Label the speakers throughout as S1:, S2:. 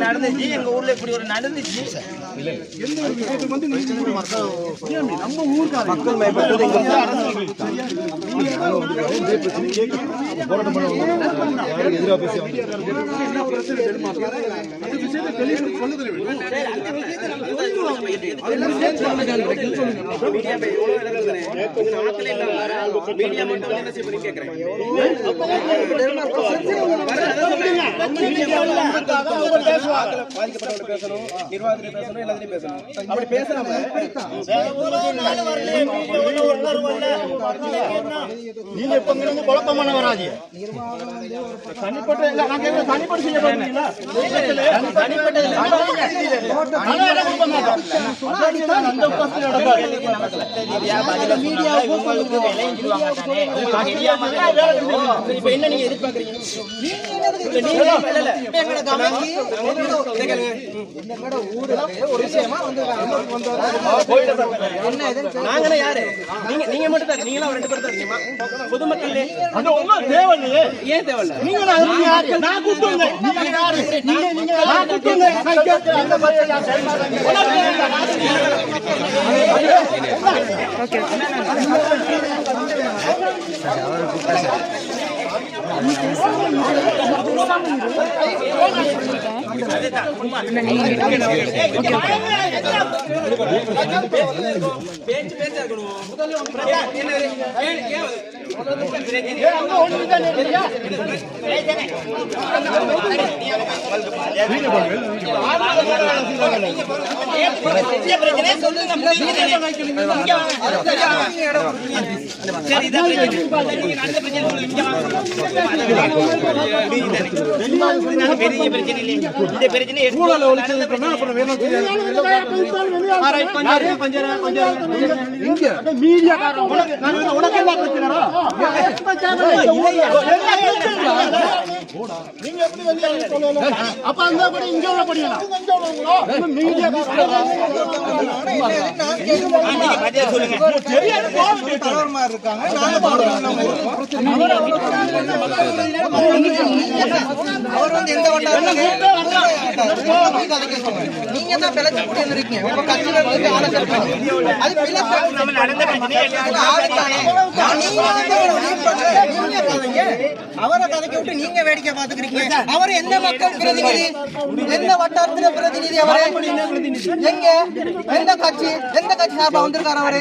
S1: நடந்துச்சு எங்க ஊர்ல இப்படி ஒரு நடந்துச்சு நம்ம ஊருக்கார மக்கள் என்ன நீங்க எதிர்பார்க்கறீங்க நீங்க மட்டும் தான் நீங்க ரெண்டு பேர் தான் பொதுமக்களே ஏன் தேவையில்ல அவரை கதைக்க விட்டு நீங்க வேடிக்கை பாத்துக்கிறீங்க. அவர் எந்த மக்கள் பிரதிநிதி, எந்த வட்டாரத்தின பிரதிநிதி, அவரு எங்க எந்த கட்சி சார்பா வந்திருக்காரு? அவரு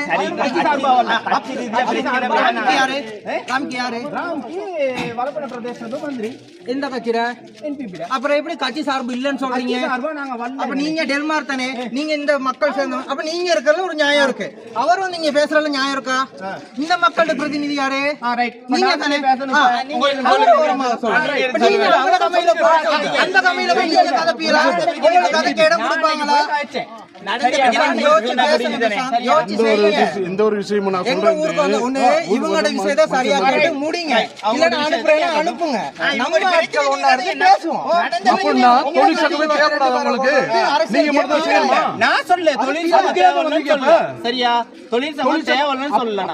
S1: எந்த கட்சியில? அப்புறம் எப்படி கட்சி சார்பு இல்லன்னு சொல்றீங்க? அப்ப நீங்க டெல்மார் தானே, நீங்க இந்த மக்கள் சேர்ந்த, அப்ப நீங்க இருக்கிறது ஒரு நியாயம் இருக்கு. அவரும் நீங்க பேசுறதுல நியாயம் இருக்கா? இந்த மக்களோட பிரதிநிதி யாரு? நீங்க தானே. அந்த கமையில போய் நீங்க கதைப்பீங்களா? உங்களுக்கு கதைக்கு இடம் கொடுப்பாங்களா? இவங்களோட விஷயத்தை சரியா கேட்டு முடிங்க, இல்லன்னா அனுப்புறேன் அனுப்புங்க. நம்ம ஆட்கள் ஒண்ணா இருந்து பேசுவோம். நான் சொல்ல தொழில் சரியா, தொழில் சமூகம் தேவைன்னு சொல்லலாம்.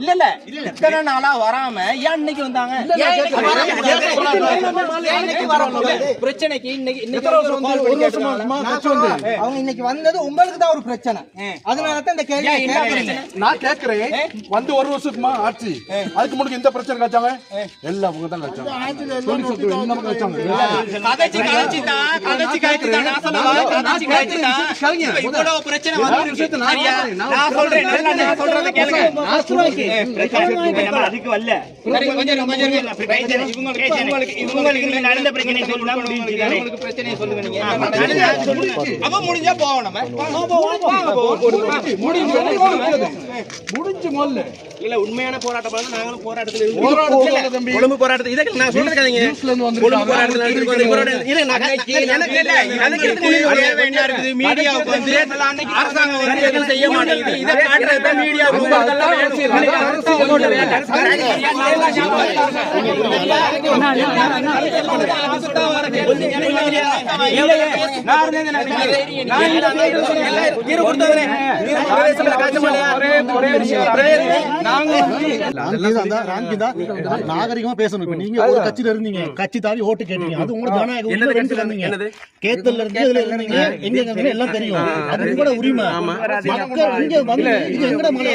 S1: இல்ல இல்ல இத்தனை நாளா வராம ஏன் இன்னைக்கு வந்தாங்க? பிரச்சனைக்கு அவங்க இன்னைக்கு வந்தது உங்களுக்கு தான் ஒரு பிரச்சனை. அதனால தான் இந்த கேள்வி
S2: நான் கேக்குறேன். வந்து ஒரு வருஷத்துமா ஆட்சி, அதுக்கு முன்னாடி இந்த பிரச்சனை காச்சாங்க எல்லாம் அவங்க தான் காச்சாங்க.
S1: நடந்த பிரச்சனை சொல்லுங்க. முடிஞ்சா போவோம் நம்ம
S2: முடிஞ்சு முதல்ல
S3: இல்ல உண்மையான போராட்டம் பண்ணா நாங்களும் போராட்டத்துல இருக்கோம். கொழும்பு போராட்டத்தை இத நான் சொல்றதுக்காதீங்க. கொழும்பு போராட்டத்துல இருக்கோம். போராட்டம் இல்ல எனக்கு இல்ல அதுக்கு என்ன இருக்குது மீடியாவுக்கு வந்து அரசாங்கம் வந்து எதுவும் செய்ய மாட்டேங்குது. இத காட்டுறது மீடியாவுக்கு
S4: நாகரிகமா பேசணும். இப்ப நீங்க ஒரு கட்சியில இருந்தீங்க, கட்சி தாவி ஓட்டு கேட்டீங்க, அது உங்களுக்கு ஜனநாயக உரிமை. கேத்தல்ல இருந்து இதுல இருந்தீங்க, எங்க இருந்தீங்க எல்லாம் தெரியும். அது உங்களோட உரிமை. மக்கள் இங்க வந்து இது எங்கட மலை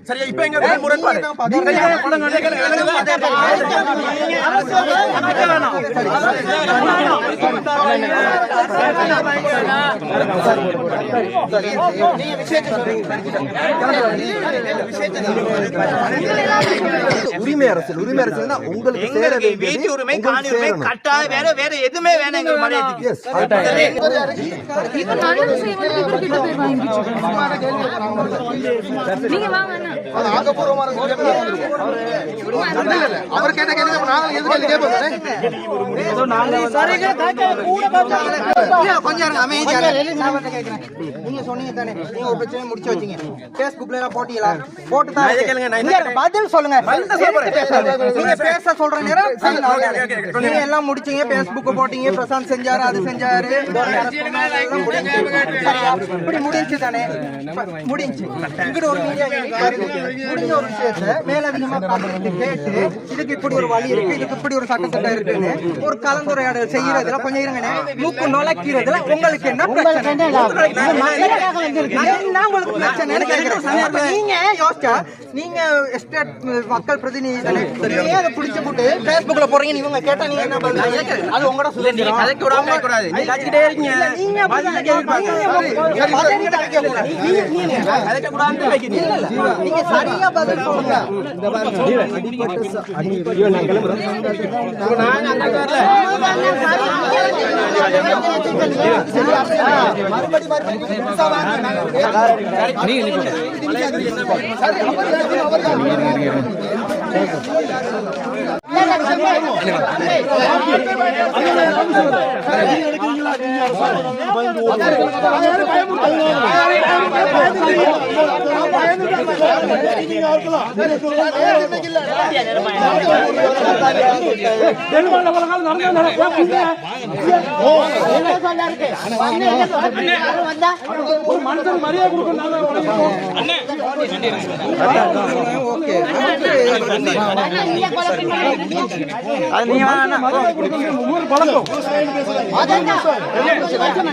S3: சரியா இப்ப எங்க முரண்பாடு
S1: உரிமை அரசியல் உங்களுக்கு சேர
S3: வீட்டு உரிமை காணி உரிமை கட்டாய வேற எதுவுமே வேணும் எங்க மலையத்துக்கு
S1: அவர் கேட்ட கேள்வி கொஞ்சம் அமைதியா நீங்க சொன்னீங்க தானே, நீங்க ஒரு பிரச்சனை முடிச்சு வச்சீங்க, Facebookல எல்லாம் போட்டீங்களா? போட்டுதான் பதில் சொல்லுங்க. நீங்க பேச சொல்ற நேரம் நீங்க எல்லாம் முடிச்சீங்க, Facebook போட்டீங்க, பிரசாந்த் செஞ்சாரு, அது செஞ்சாரு, இப்படி முடிஞ்சு தானே, முடிஞ்சு. இங்கிட்ட ஒரு மீடியா முடிஞ்ச ஒரு விஷயத்த மேலதிகமா கேட்டு இதுக்கு இப்படி ஒரு வழி இருக்கு, இதுக்கு இப்படி ஒரு சட்டத்திட்டம் இருக்குன்னு ஒரு கலந்துரையாடல் செய்யறதுல கொஞ்சம் இருங்கண்ணே. மூக்கு நுழைக்கிறதுல உங்களுக்கு என்ன பிரச்சனை? நீங்க யோசிச்சா நீங்க எஸ்டேட் மக்கள் பிரதிநிதி தானே, நீங்க அதை பிடிச்சு போட்டு Facebookல போறீங்க. இவங்க கேட்டா நீங்க என்ன பண்றீங்க? அது உங்களோட சுதந்திரம். அதுக்கு விடாம கூடாது. நீங்க கத்திட்டே இருக்கீங்க. நீங்க நீங்க சரியா பதில் சொல்லுங்க.
S4: ஒரு மனுஷன் மரியாதை கொடுக்கணும்.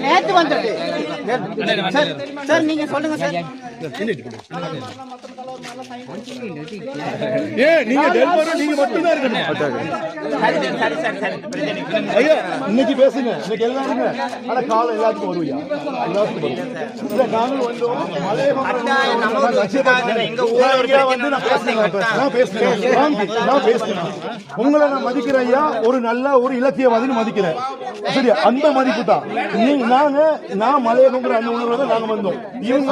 S1: நேற்று வந்தது சார், நீங்க சொல்லுங்க சார்.
S4: நீங்க நீங்க மட்டும்தான் இருக்கணும். ஐயா இன்னைக்கு பேசுங்க, இன்னைக்கு எல்லாருங்க. ஆனா காலம் எல்லாத்துக்கும் வருவியா? எல்லாத்துக்கும் இல்ல, நாங்களும் வந்தோம். உங்களை நான் மதிக்கிறேன் ஐயா, ஒரு நல்ல ஒரு இலக்கியவாதின்னு மதிக்கிறேன். சரி, அந்த மதிப்பு தான். நான் மலையகங்கிற அந்த உணர்வுல நாங்க வந்தோம். இவங்க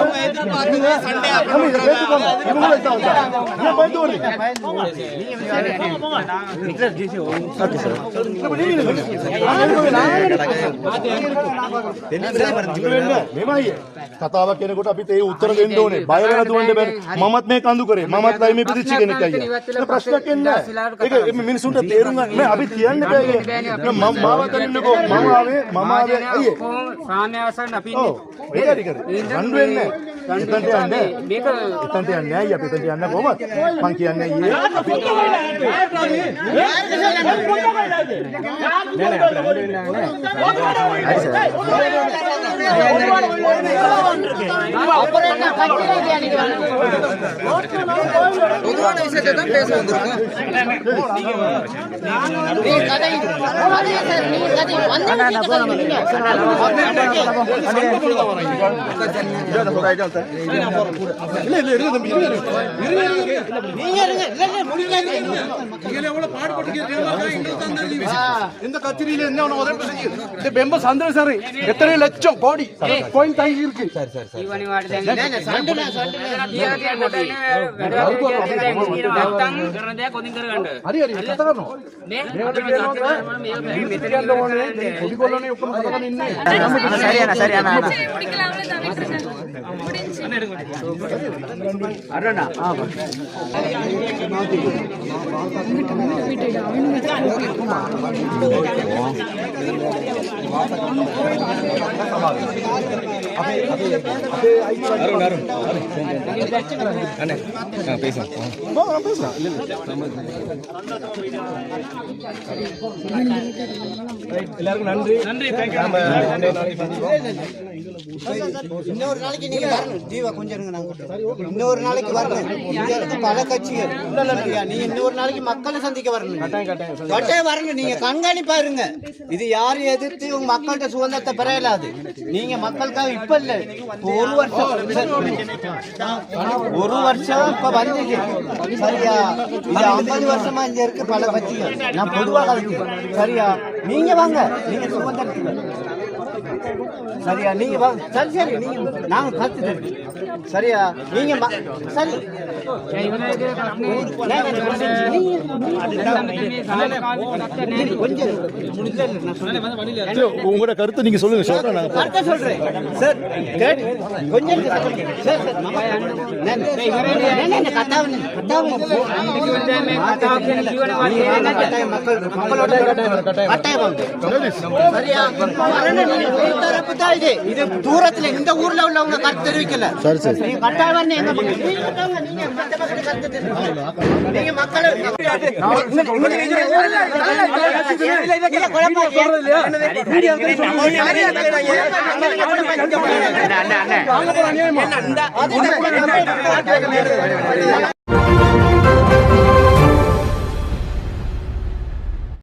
S5: කතාවක් කෙනෙකුට අපිට ඒ උත්තර දෙන්න ඕනේ. බය වෙලා දුවන්න බෑ. මමත් මේ කඳු කරේ. මමත් ලයි මේ පිටිච්ච කෙනෙක් අයියා. ප්‍රශ්නයක් එන්නේ නැහැ. ඒක මිනිසුන්ට තේරුම් ගන්න. මේ අපි කියන්න බෑ. මම මාව තනින්නකෝ. මම ආවේ අයියේ.
S3: සාමයාසන් අපි
S5: ඔව්. ඒක හරි කරේ. රණ්ඩු වෙන්නේ නැහැ. එතනට යන්නේ. එතනට යන්නේ නැහැ. අපි එතනට යන්න කොහමද? මං කියන්නේ ඊයේ අපි
S1: பொதுவான விஷயத்தை தான் பேச வந்திருக்கோம்.
S2: இந்த கச்சேரியில என்ன ஒண்ணு உதவி செஞ்சு இந்த பெம்ப சந்திர சார் எத்தனை லட்சம் கோடி பாயிண்ட் தாங்கி இருக்கு හරි හරි කතා කරනවා නේ මෙතන ඕනේ පොඩිකොල්ලනේ ඔක්කොම කතාගෙන ඉන්නේ
S6: சரியான
S3: அருணா எல்லாருக்கும் நன்றி நன்றி
S1: இன்னொரு நாளைக்கு நீங்க வரணும். ஜீவா கொஞ்சம் இருங்க, நாங்க இன்னொரு நாளைக்கு வரணும். இங்க இருந்து பல கட்சிகள் நீ இன்னொரு நாளைக்கு மக்களை சந்திக்க வரணும். கட்டாயம் வரணும். நீங்க கண்காணிப்பா இருங்க. இது யாரும் எதிர்த்து உங்க மக்கள்கிட்ட சுதந்திரத்தை பெறலாது. நீங்க மக்களுக்காக இப்ப இல்ல, ஒரு வருஷம் இப்ப வந்துச்சு. சரியா? இது 50 வருஷமா இங்க இருக்கு பல கட்சிகள். நான் பொதுவாக சரியா? நீங்க வாங்க, நீங்க சுதந்திரத்துக்கு சரியா? நீங்க வாங்க. சரி சரி, நீங்க நாங்க பார்த்து சரியா? நீங்க சரி
S5: உங்களோட கருத்தை நீங்க சொல்லுங்க. சொல்றேன் நாங்க
S1: கரெக்டா சொல்றேன் சார். கொஞ்சம் மக்களோட சரியா? தரப்பு தான் இது. இது தூரத்துல இந்த ஊர்ல உள்ளவங்க கருத்து தெரிவிக்கல.
S5: சரி சரி
S1: நீங்க கட்டாயம் வந்து எங்க நீங்க மத்த மக்கள் கருத்து தெரிவிக்கல. நீங்க மக்களை குழப்பம்